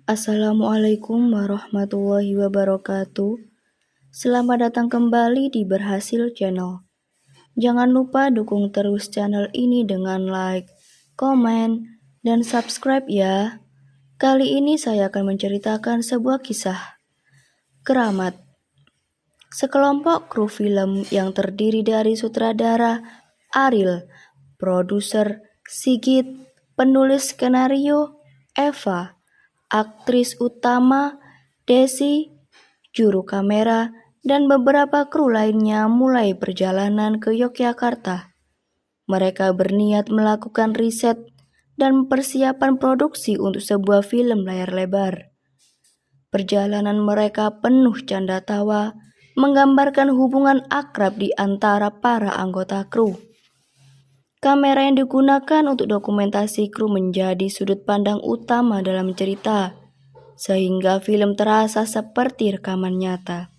Assalamualaikum warahmatullahi wabarakatuh. Selamat datang kembali di Berhasil Channel. Jangan lupa dukung terus channel ini dengan like, komen, dan subscribe ya. Kali ini saya akan menceritakan sebuah kisah. Keramat. Sekelompok kru film yang terdiri dari sutradara Ariel, produser Sigit, penulis skenario Eva, aktris utama Desi, juru kamera, dan beberapa kru lainnya mulai perjalanan ke Yogyakarta. Mereka berniat melakukan riset dan persiapan produksi untuk sebuah film layar lebar. Perjalanan mereka penuh canda tawa, menggambarkan hubungan akrab di antara para anggota kru. Kamera yang digunakan untuk dokumentasi kru menjadi sudut pandang utama dalam cerita, sehingga film terasa seperti rekaman nyata.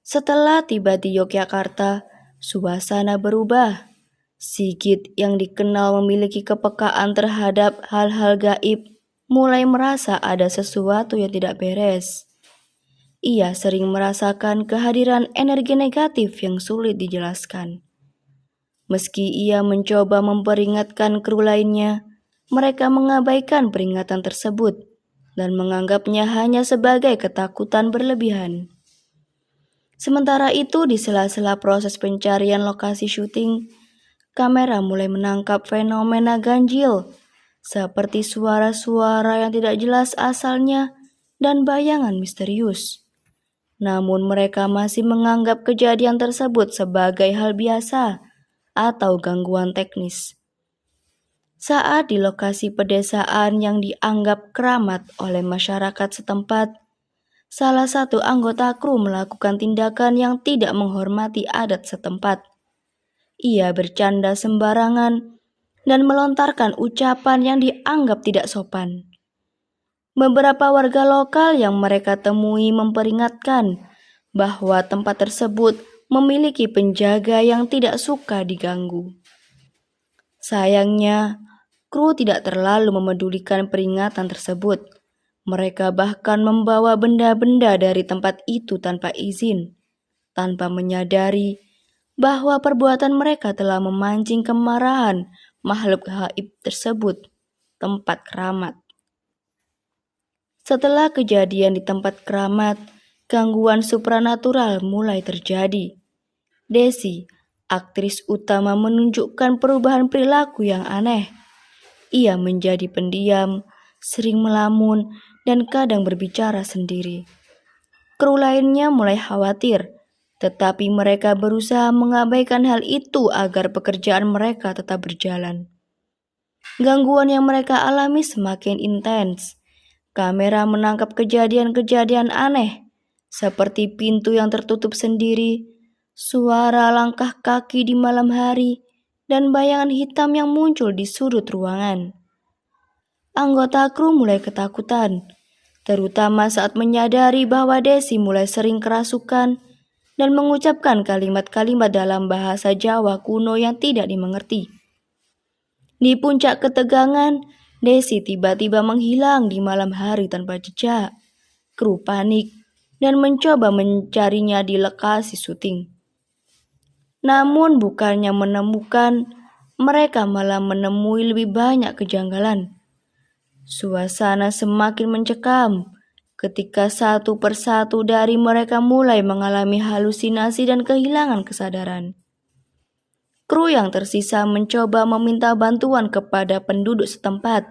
Setelah tiba di Yogyakarta, suasana berubah. Sigit yang dikenal memiliki kepekaan terhadap hal-hal gaib mulai merasa ada sesuatu yang tidak beres. Ia sering merasakan kehadiran energi negatif yang sulit dijelaskan. Meski ia mencoba memperingatkan kru lainnya, mereka mengabaikan peringatan tersebut dan menganggapnya hanya sebagai ketakutan berlebihan. Sementara itu, di sela-sela proses pencarian lokasi syuting, kamera mulai menangkap fenomena ganjil, seperti suara-suara yang tidak jelas asalnya dan bayangan misterius. Namun mereka masih menganggap kejadian tersebut sebagai hal biasa atau gangguan teknis. Saat di lokasi pedesaan yang dianggap keramat oleh masyarakat setempat, salah satu anggota kru melakukan tindakan yang tidak menghormati adat setempat. Ia bercanda sembarangan dan melontarkan ucapan yang dianggap tidak sopan. Beberapa warga lokal yang mereka temui memperingatkan bahwa tempat tersebut memiliki penjaga yang tidak suka diganggu. Sayangnya, kru tidak terlalu memedulikan peringatan tersebut. Mereka bahkan membawa benda-benda dari tempat itu tanpa izin, tanpa menyadari bahwa perbuatan mereka telah memancing kemarahan makhluk gaib tersebut, tempat keramat. Setelah kejadian di tempat keramat, gangguan supranatural mulai terjadi. Desi, aktris utama, menunjukkan perubahan perilaku yang aneh. Ia menjadi pendiam, sering melamun, dan kadang berbicara sendiri. Kru lainnya mulai khawatir, tetapi mereka berusaha mengabaikan hal itu agar pekerjaan mereka tetap berjalan. Gangguan yang mereka alami semakin intens. Kamera menangkap kejadian-kejadian aneh, seperti pintu yang tertutup sendiri, suara langkah kaki di malam hari, dan bayangan hitam yang muncul di sudut ruangan. Anggota kru mulai ketakutan, terutama saat menyadari bahwa Desi mulai sering kerasukan dan mengucapkan kalimat-kalimat dalam bahasa Jawa kuno yang tidak dimengerti. Di puncak ketegangan, Desi tiba-tiba menghilang di malam hari tanpa jejak. Kru panik dan mencoba mencarinya di lokasi syuting. Namun bukannya menemukan, mereka malah menemui lebih banyak kejanggalan. Suasana semakin mencekam ketika satu persatu dari mereka mulai mengalami halusinasi dan kehilangan kesadaran. Kru yang tersisa mencoba meminta bantuan kepada penduduk setempat,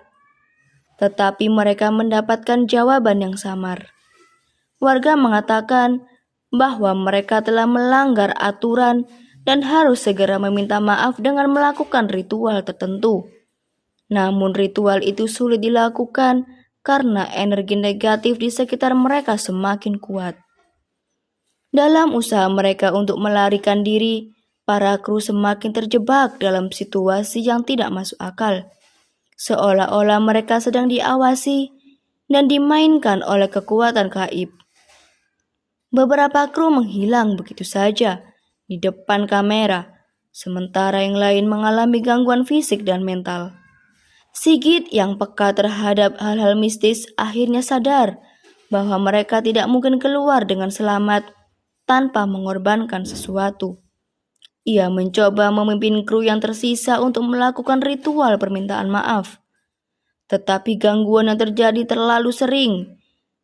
tetapi mereka mendapatkan jawaban yang samar. Warga mengatakan bahwa mereka telah melanggar aturan dan harus segera meminta maaf dengan melakukan ritual tertentu. Namun ritual itu sulit dilakukan karena energi negatif di sekitar mereka semakin kuat. Dalam usaha mereka untuk melarikan diri, para kru semakin terjebak dalam situasi yang tidak masuk akal. Seolah-olah mereka sedang diawasi dan dimainkan oleh kekuatan gaib. Beberapa kru menghilang begitu saja di depan kamera, sementara yang lain mengalami gangguan fisik dan mental. Sigit yang peka terhadap hal-hal mistis akhirnya sadar bahwa mereka tidak mungkin keluar dengan selamat tanpa mengorbankan sesuatu. Ia mencoba memimpin kru yang tersisa untuk melakukan ritual permintaan maaf. Tetapi gangguan yang terjadi terlalu sering,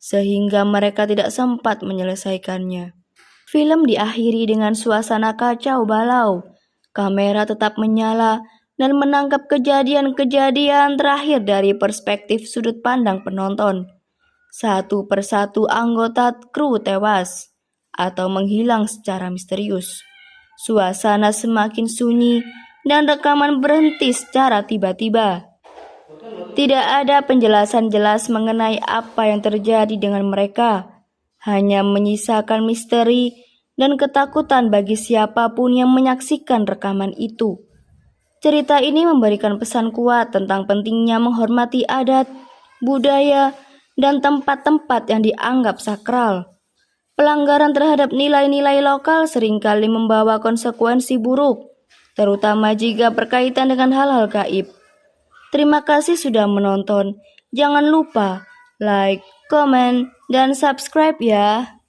sehingga mereka tidak sempat menyelesaikannya. Film diakhiri dengan suasana kacau balau. Kamera tetap menyala dan menangkap kejadian-kejadian terakhir dari perspektif sudut pandang penonton. Satu persatu anggota kru tewas atau menghilang secara misterius. Suasana semakin sunyi dan rekaman berhenti secara tiba-tiba. Tidak ada penjelasan jelas mengenai apa yang terjadi dengan mereka, hanya menyisakan misteri dan ketakutan bagi siapapun yang menyaksikan rekaman itu. Cerita ini memberikan pesan kuat tentang pentingnya menghormati adat, budaya, dan tempat-tempat yang dianggap sakral. Pelanggaran terhadap nilai-nilai lokal seringkali membawa konsekuensi buruk, terutama jika berkaitan dengan hal-hal gaib. Terima kasih sudah menonton. Jangan lupa like, komen, dan subscribe ya.